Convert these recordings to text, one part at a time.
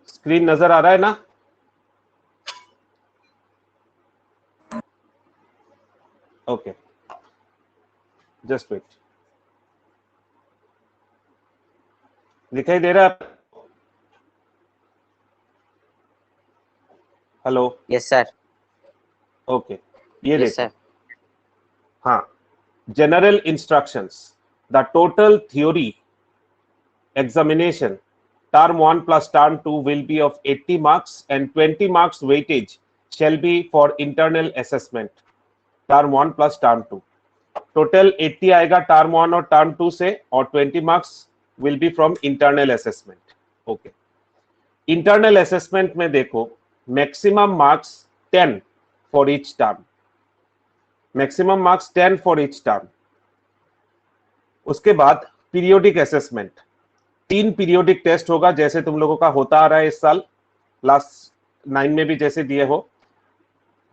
Screen नजर आ रहा है ना? Okay, just wait. दिखाई दे रहा है? हेलो? Yes sir. ओके, ये यस देखो। सर। हाँ, general instructions. The total theory examination term 1 plus term 2 will be of 80 marks and 20 marks weightage shall be for internal assessment term 1 plus term 2. Total 80 आएगा term 1 और term 2 से और 20 marks will be from internal assessment. Okay, internal assessment में देखो maximum marks 10 for each term, maximum marks 10 for each term. उसके बाद periodic assessment, 3 periodic test होगा जैसे तुम लोगों का होता आ रहा है इस साल, क्लास 9 में भी जैसे दिए हो।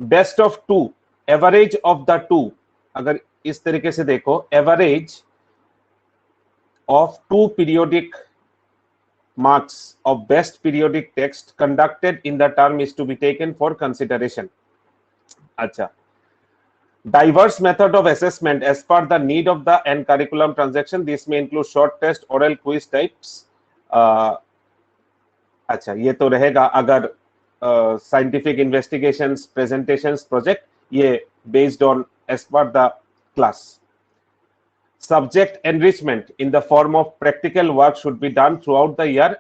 Best of 2, average of the 2, अगर इस तरीके से देखो, average of 2 periodic marks of best periodic text conducted in the term is to be taken for consideration. अच्छा, diverse method of assessment as per the need of the and curriculum transaction. This may include short test, oral quiz types. अच्छा, ये तो रहेगा अगर scientific investigations, presentations, project, ये based on as per the class. Subject enrichment in the form of practical work should be done throughout the year.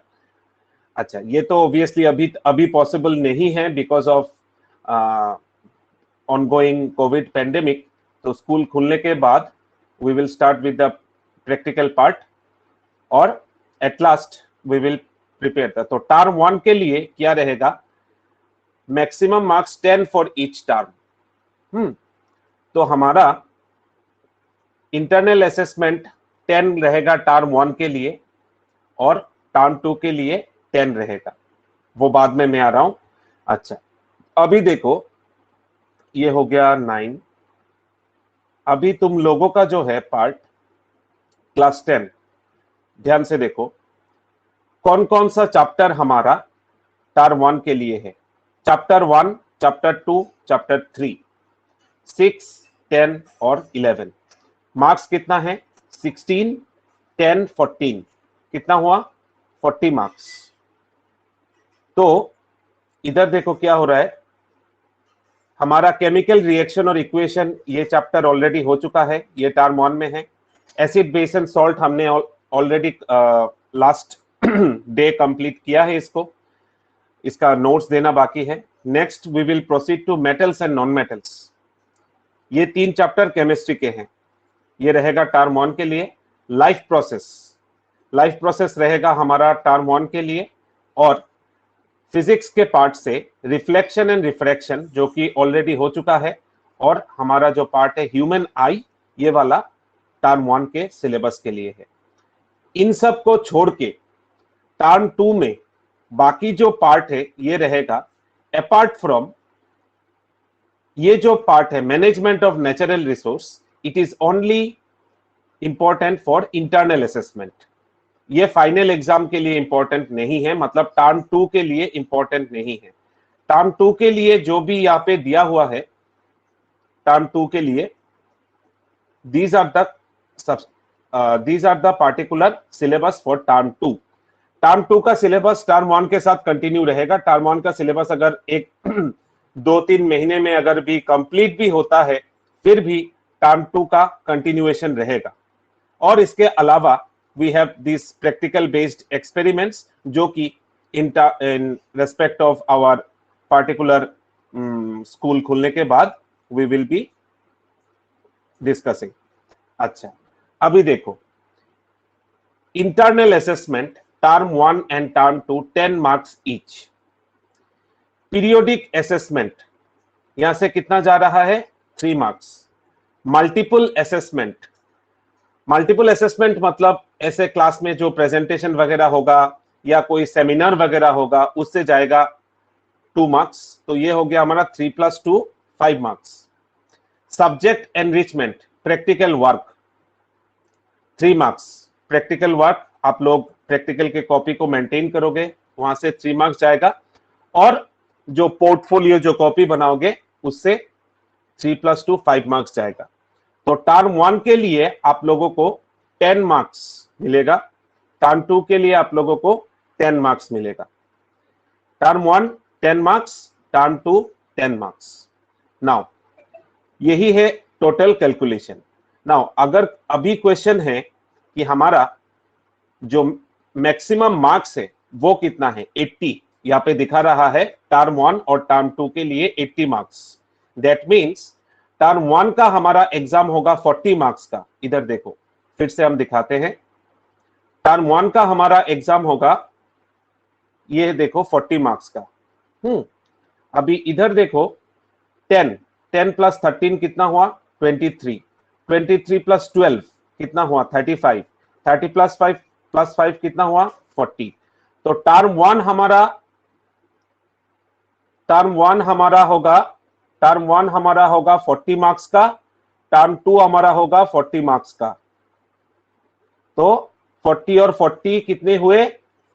अच्छा, ये तो obviously अभी पॉसिबल नहीं है because of ongoing COVID pandemic. तो school खुलने के बाद we will start with the practical part और at last we will prepare. तो टर्म 1 के लिए क्या रहेगा, maximum marks 10 for each term. तो हमारा इंटरनल असेसमेंट 10 रहेगा टर्म 1 के लिए और टर्म 2 के लिए 10 रहेगा, वो बाद में मैं आ रहा हूं। अच्छा, अभी देखो ये हो गया 9। अभी तुम लोगों का जो है पार्ट क्लास 10, ध्यान से देखो कौन कौन सा चैप्टर हमारा टर्म 1 के लिए है। चैप्टर 1, चैप्टर 2, चैप्टर 3, 6, 10 और 11। मार्क्स कितना है? 16, 10, 14, कितना हुआ? 40 मार्क्स। तो इधर देखो क्या हो रहा है, हमारा केमिकल रिएक्शन और इक्वेशन ये चैप्टर ऑलरेडी हो चुका है, ये टर्म 1 में है। एसिड बेस एंड सॉल्ट हमने ऑलरेडी लास्ट डे कंप्लीट किया है, इसका नोट्स देना बाकी है। Next we will proceed to metals and non metals. ये 3 चैप्टर केमिस्ट्री के हैं, ये रहेगा टर्म 1 के लिए। लाइफ प्रोसेस रहेगा हमारा टर्म 1 के लिए। और फिजिक्स के पार्ट से रिफ्लेक्शन एंड रिफ्रैक्शन जो कि ऑलरेडी हो चुका है, और हमारा जो पार्ट है ह्यूमन आई, ये वाला टर्म 1 के सिलेबस के लिए है। इन सब को छोड़ के टर्म 2 में बाकी जो पार्ट है ये रहेगा अपार्ट फ्रॉम ये जो पार्ट है management of natural resource, it is only important for internal assessment. ये फाइनल एग्जाम के लिए इंपॉर्टेंट नहीं है, मतलब टर्म 2 के लिए इंपॉर्टेंट नहीं है। टर्म 2 के लिए जो भी यहाँ पे दिया हुआ है, टर्म 2 के लिए these are the particular syllabus for term 2। Term 2 का सिलेबस टर्म 1 के साथ कंटिन्यू रहेगा। टर्म 1 का सिलेबस अगर एक 2-3 महीने में अगर भी कंप्लीट भी होता है, फिर भी टर्म 2 का कंटिन्यूएशन रहेगा। और इसके अलावा we have these practical based experiments जो कि in respect of our particular school खुलने के बाद we will be discussing। अच्छा, अभी देखो internal assessment term 1 and term 2 10 marks each. Periodic assessment यहां से कितना जा रहा है? 3 मार्क्स। मल्टीपल असेसमेंट मतलब ऐसे क्लास में जो प्रेजेंटेशन वगैरह होगा या कोई सेमिनार वगैरह होगा, उससे जाएगा 2 मार्क्स। तो ये हो गया हमारा 3 + 2 5 marks. Subject enrichment practical work 3 marks. Practical work आप लोग प्रैक्टिकल के कॉपी को मेंटेन करोगे, वहां से 3 मार्क्स जाएगा, और जो पोर्टफोलियो जो कॉपी बनाओगे उससे 3+2 5 मार्क्स जाएगा। तो टर्म 1 के लिए आप लोगों को 10 मार्क्स मिलेगा, टर्म 2 के लिए आप लोगों को 10 मार्क्स मिलेगा। Term 1 10 marks, term 2 10 marks. Now यही है टोटल कैलकुलेशन। नाउ अगर अभी क्वेश्चन है कि हमारा जो मैक्सिमम मार्क्स है वो कितना है, 80 यहाँ पे दिखा रहा है टर्म 1 और टर्म 2 के लिए 80 मार्क्स। दैट मीन्स टर्म 1 का हमारा एग्जाम होगा 40 मार्क्स का। इधर देखो, फिर से हम दिखाते हैं। टर्म 1 का हमारा एग्जाम होगा, ये देखो 40 मार्क्स का। अभी इधर देखो 10 + 13 कितना हुआ, 23 + 12 कितना हुआ, 35 30 + 5 कितना हुआ, 40। तो टर्म 1 हमारा होगा 40 मार्क्स का, टर्म 2 हमारा होगा 40 मार्क्स का। तो 40 और 40 कितने हुए,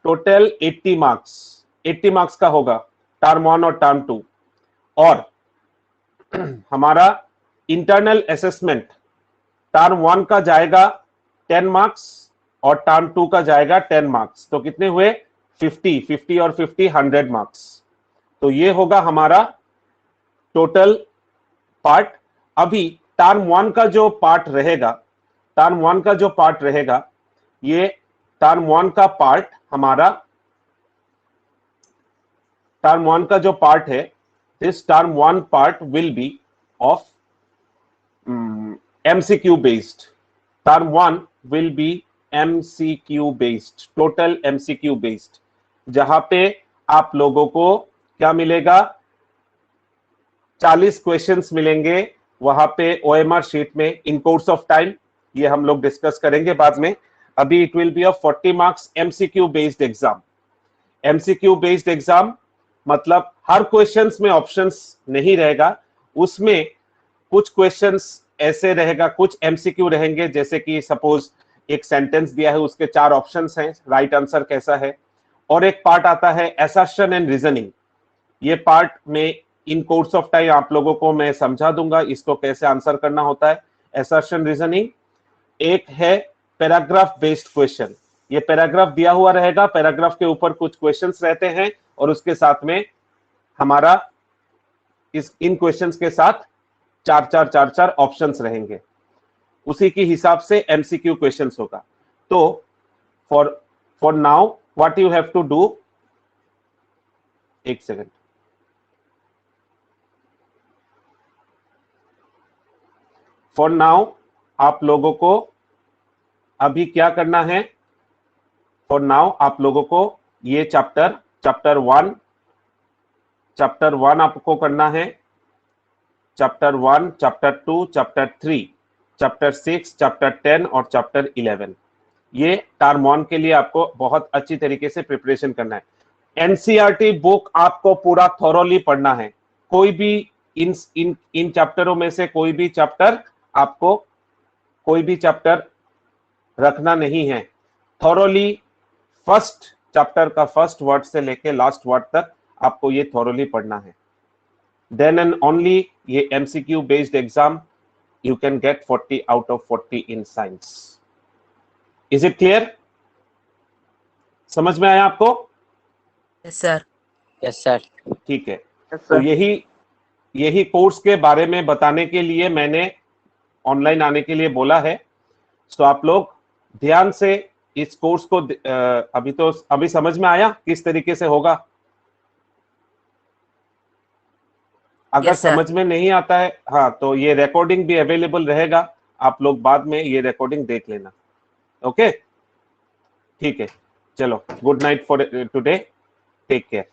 टोटल 80 मार्क्स। 80 मार्क्स का होगा टर्म 1 और टर्म 2। और हमारा इंटरनल असेसमेंट टर्म 1 का जाएगा 10 मार्क्स और टर्म 2 का जाएगा 10 मार्क्स। तो कितने हुए, 50 और 50 100 मार्क्स। तो ये होगा हमारा टोटल पार्ट। अभी टर्म 1 का जो पार्ट रहेगा, ये टर्म 1 का पार्ट हमारा, टर्म 1 का जो पार्ट है, this term 1 part will be of MCQ based. Term 1 will be MCQ based, total MCQ based, जहां पे आप लोगों को क्या मिलेगा, 40 क्वेश्चंस मिलेंगे वहां पे OMR शीट में इन कोर्स ऑफ टाइम। ये हम लोग डिस्कस करेंगे बाद में। अभी it will be of 40 marks MCQ based exam. MCQ based exam मतलब हर क्वेश्चंस में ऑप्शंस नहीं रहेगा, उसमें कुछ क्वेश्चंस ऐसे रहेगा, कुछ MCQ रहेंगे, जैसे कि सपोज एक सेंटेंस दिया है, उसके 4 ऑप्शंस हैं, राइट आंसर कैसा है। और एक पार्ट आता है असर्शन एंड रीजनिंग। ये पार्ट में इन कोर्स ऑफ टाइम आप लोगों को मैं समझा दूंगा इसको कैसे आंसर करना होता है, असर्शन रीजनिंग। एक है पैराग्राफ बेस्ड क्वेश्चन, ये पैराग्राफ दिया हुआ रहेगा, पैराग्राफ के ऊपर कुछ क्वेश्चंस रहते हैं और उसके साथ में हमारा इन क्वेश्चंस के साथ 4 ऑप्शंस रहेंगे, उसी के हिसाब से MCQ क्वेश्चंस होगा। तो for now what you have to do, एक सेकंड, फॉर नाउ आप लोगों को अभी क्या करना है, फॉर नाउ आप लोगों को ये चैप्टर 1 आपको करना है, chapter 1, chapter 2, chapter 3, chapter 6, chapter 10 और चैप्टर 11। ये टर्म 1 के लिए आपको बहुत अच्छी तरीके से प्रिपरेशन करना है। NCERT बुक आपको पूरा थॉरोली पढ़ना है। कोई भी इन चैप्टरों में से कोई भी चैप्टर रखना नहीं है। थॉरोली फर्स्ट चैप्टर का फर्स्ट वर्ड से लेके लास्ट वर्ड तक आपको ये थॉरोली पढ़ना है। देन एंड ओनली ये MCQ based exam you can get 40 out of 40 in science. Is it clear? समझ में आया आपको? Yes sir. Yes sir. ठीक है। तो यही कोर्स के बारे में बताने के लिए मैंने ऑनलाइन आने के लिए बोला है। तो आप लोग ध्यान से इस कोर्स को अभी समझ में आया किस तरीके से होगा? अगर समझ में नहीं आता है, हाँ, तो ये रिकॉर्डिंग भी अवेलेबल रहेगा, आप लोग बाद में ये रिकॉर्डिंग देख लेना। ओके, ठीक है, चलो, good night for today, take care.